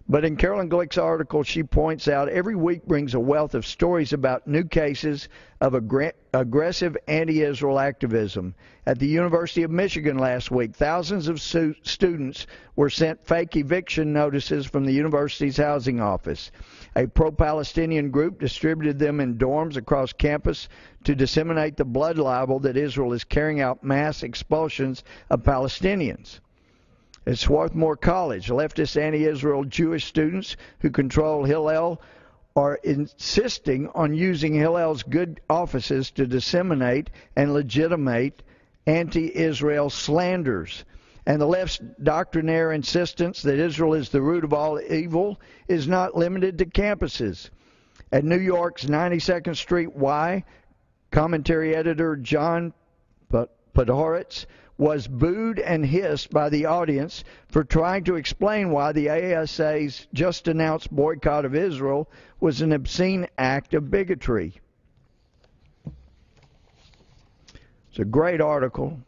But in Caroline Glick's article, she points out every week brings a wealth of stories about new cases of aggressive anti-Israel activism. At the University of Michigan last week, thousands of students were sent fake eviction notices from the university's housing office. A pro-Palestinian group distributed them in dorms across campus to disseminate the blood libel that Israel is carrying out mass expulsions of Palestinians. At Swarthmore College, leftist anti-Israel Jewish students who control Hillel are insisting on using Hillel's good offices to disseminate and legitimate anti-Israel slanders. And the left's doctrinaire insistence that Israel is the root of all evil is not limited to campuses. At New York's 92nd Street Y, commentary editor John Podhoretz was booed and hissed by the audience for trying to explain why the ASA's just announced boycott of Israel was an obscene act of bigotry. It's a great article.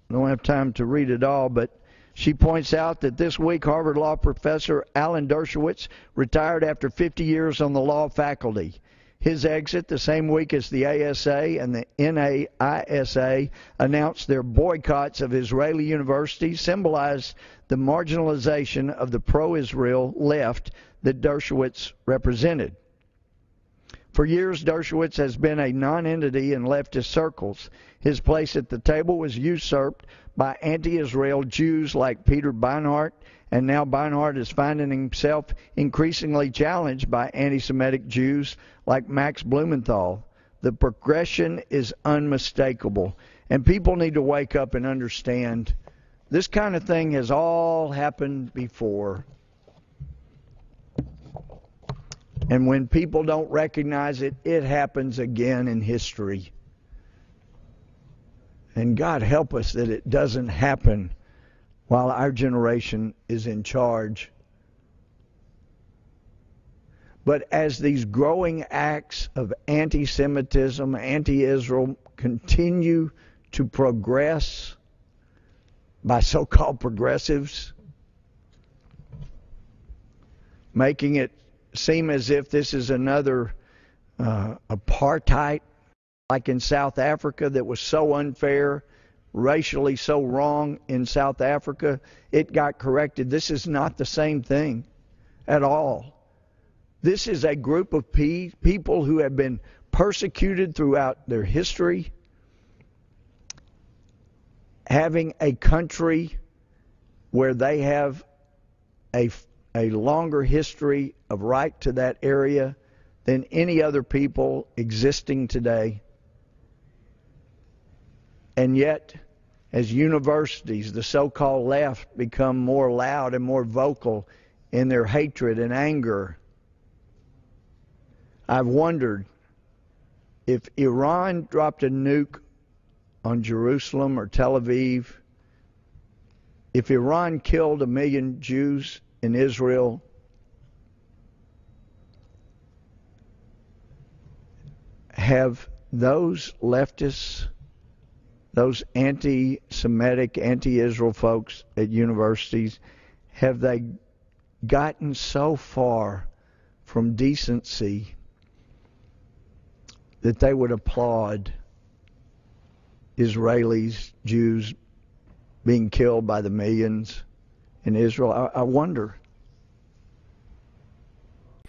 I don't have time to read it all, but she points out that this week Harvard Law professor Alan Dershowitz retired after 50 years on the law faculty. His exit the same week as the ASA and the NAISA announced their boycotts of Israeli universities symbolized the marginalization of the pro-Israel left that Dershowitz represented. For years, Dershowitz has been a non-entity in leftist circles. His place at the table was usurped by anti-Israel Jews like Peter Beinart, and now Beinart is finding himself increasingly challenged by anti-Semitic Jews like Max Blumenthal. The progression is unmistakable, and people need to wake up and understand this kind of thing has all happened before. And when people don't recognize it, it happens again in history. And God help us that it doesn't happen while our generation is in charge. But as these growing acts of anti-Semitism, anti-Israel continue to progress by so-called progressives, making it seem as if this is another apartheid, like in South Africa, that was so unfair, racially so wrong in South Africa, it got corrected. This is not the same thing at all. This is a group of people who have been persecuted throughout their history, having a country where they have a longer history of right to that area than any other people existing today. And yet, as universities, the so-called left, become more loud and more vocal in their hatred and anger, I've wondered if Iran dropped a nuke on Jerusalem or Tel Aviv, if Iran killed 1 million Jews in Israel, have those leftists, those anti-Semitic, anti-Israel folks at universities, have they gotten so far from decency that they would applaud Israelis, Jews being killed by the millions in Israel? I wonder.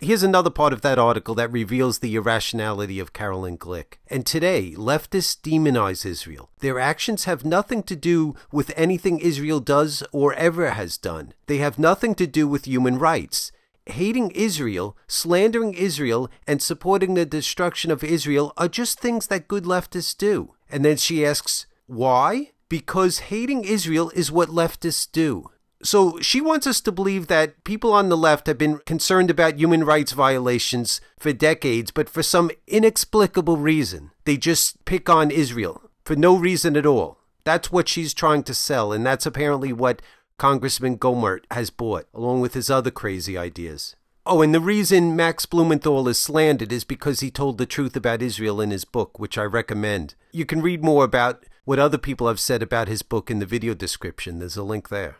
Here's another part of that article that reveals the irrationality of Caroline Glick. And today, leftists demonize Israel. Their actions have nothing to do with anything Israel does or ever has done. They have nothing to do with human rights. Hating Israel, slandering Israel, and supporting the destruction of Israel are just things that good leftists do. And then she asks, why? Because hating Israel is what leftists do. So she wants us to believe that people on the left have been concerned about human rights violations for decades, but for some inexplicable reason, they just pick on Israel for no reason at all. That's what she's trying to sell, and that's apparently what Congressman Gohmert has bought, along with his other crazy ideas. Oh, and the reason Max Blumenthal is slandered is because he told the truth about Israel in his book, which I recommend. You can read more about what other people have said about his book in the video description. There's a link there.